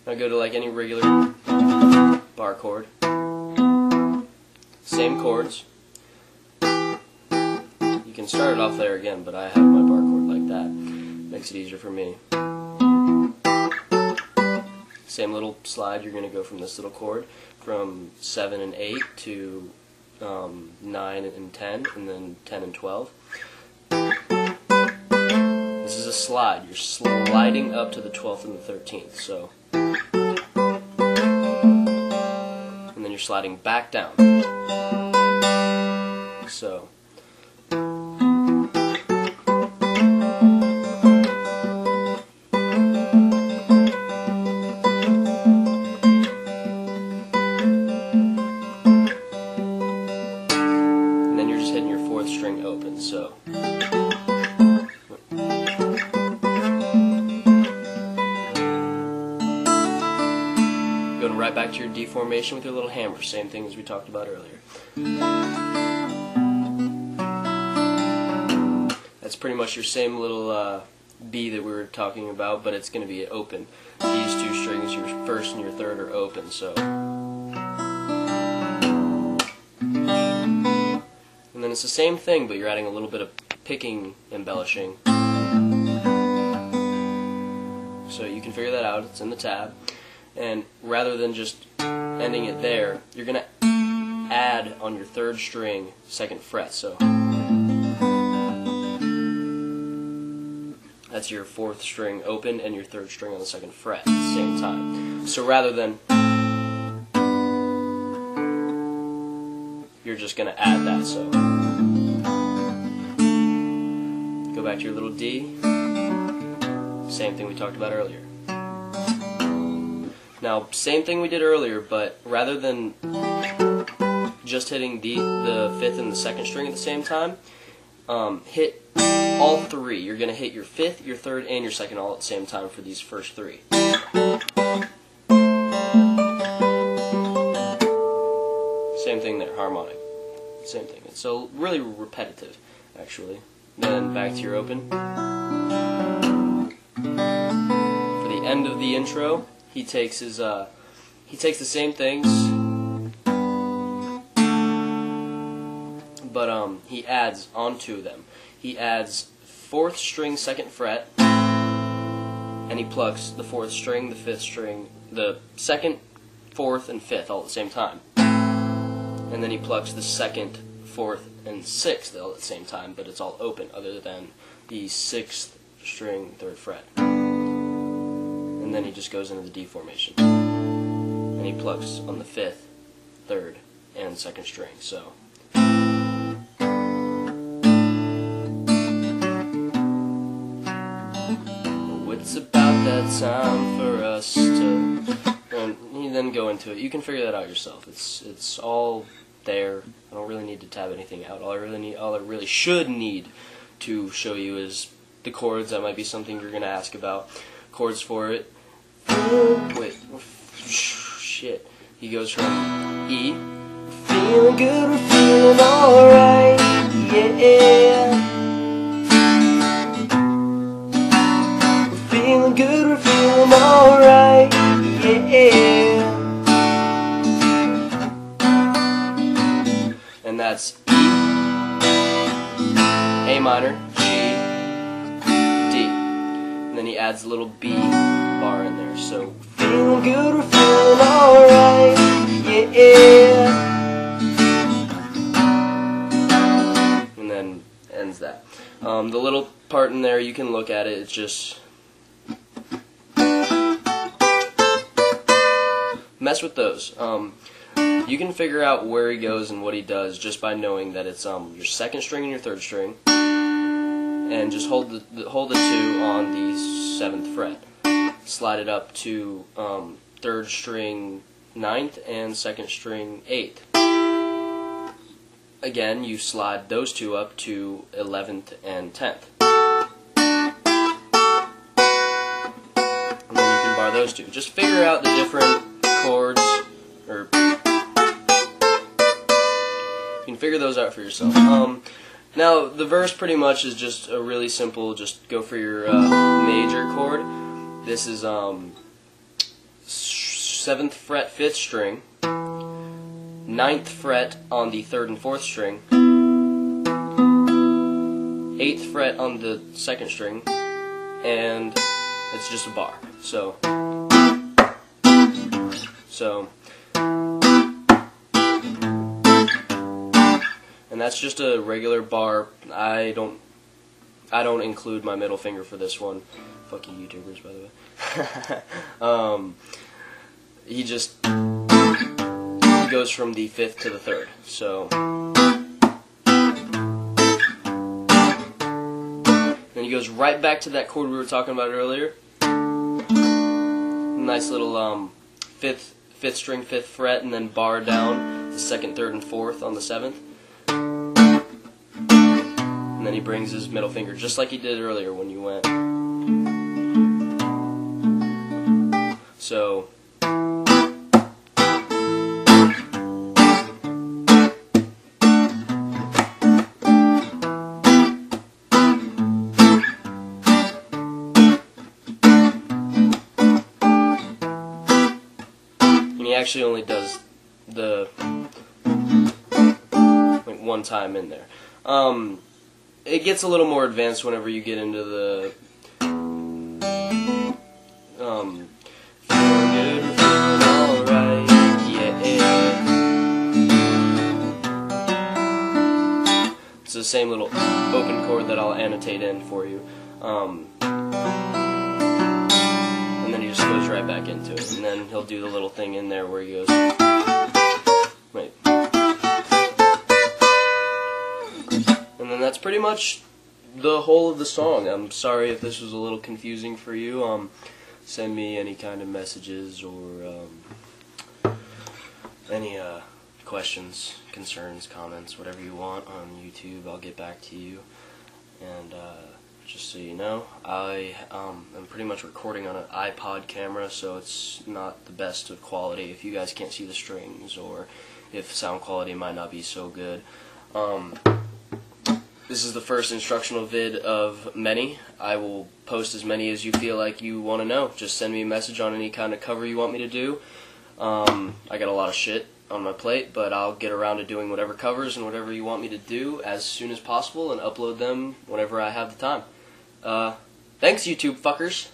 Now go to like any regular bar chord. Same chords. You can start it off there again, but I have my bar chord like that. Makes it easier for me. Same little slide, you're going to go from this little chord from 7 and 8 to 9 and 10, and then 10 and 12. This is a slide. You're sliding up to the 12th and the 13th. So, and then you're sliding back down. So. Hitting your 4th string open, so going right back to your D formation with your little hammer, same thing as we talked about earlier. That's pretty much your same little B that we were talking about, but it's going to be open. These two strings, your 1st and your 3rd, are open, so. And then it's the same thing, but you're adding a little bit of picking embellishing. So you can figure that out, it's in the tab. And rather than just ending it there, you're going to add on your 3rd string 2nd fret. So that's your 4th string open and your 3rd string on the 2nd fret at the same time. So rather than, you're just going to add that. So go back to your little D, same thing we talked about earlier. Now, same thing we did earlier, but rather than just hitting the 5th and the 2nd string at the same time, hit all 3. You're going to hit your 5th, your 3rd, and your 2nd all at the same time for these first 3. Same thing there, harmonic. Same thing. It's so really repetitive, actually. Then back to your open. For the end of the intro, he takes his he takes the same things, but he adds onto them. He adds 4th string 2nd fret, and he plucks the 4th string, the 5th string, the 2nd, 4th, and 5th all at the same time. And then he plucks the 2nd, 4th, and 6th all at the same time, but it's all open other than the 6th string 3rd fret. And then he just goes into the D formation. And he plucks on the 5th, 3rd, and 2nd string. So it's about that time for us to, and you then go into it. You can figure that out yourself. It's all there. I don't really need to tab anything out. All I really should need to show you is the chords. That might be something you're gonna ask about. Chords for it. Wait, shit. He goes from E. Feeling good, we're feeling alright, yeah. We're feeling good, we're feeling alright, yeah. And that's E, A minor, G, D. And then he adds a little B bar in there. So, feeling good, we're feeling alright, yeah. And then ends that. The little part in there, you can look at it, it's just mess with those. You can figure out where he goes and what he does just by knowing that it's your 2nd string and your 3rd string, and just hold the 2 on the 7th fret. Slide it up to 3rd string 9th and 2nd string 8th. Again, you slide those 2 up to 11th and 10th. And then you can bar those 2. Just figure out the different chords, or you can figure those out for yourself. Now, the verse pretty much is just a really simple, just go for your major chord. This is 7th fret 5th string, 9th fret on the 3rd and 4th string, 8th fret on the 2nd string, and it's just a bar. So and that's just a regular bar. I don't include my middle finger for this one. Fuck you YouTubers, by the way. He just goes from the 5th to the 3rd. So then he goes right back to that chord we were talking about earlier. Nice little 5th string, 5th fret, and then bar down the 2nd, 3rd, and 4th on the 7th. And then he brings his middle finger just like he did earlier when you went. So and he actually only does the like one time in there. It gets a little more advanced whenever you get into the alright, yeah. It's the same little open chord that I'll annotate in for you. And then he just goes right back into it, and then he'll do the little thing in there where he goes, wait. And then that's pretty much the whole of the song. I'm sorry if this was a little confusing for you. Send me any kind of messages or any questions, concerns, comments, whatever you want on YouTube. I'll get back to you. And just so you know, I am pretty much recording on an iPod camera, so it's not the best of quality if you guys can't see the strings or if sound quality might not be so good. This is the first instructional vid of many. I will post as many as you feel like you want to know. Just send me a message on any kind of cover you want me to do. I got a lot of shit on my plate, but I'll get around to doing whatever covers and whatever you want me to do as soon as possible and upload them whenever I have the time. Thanks, YouTube fuckers.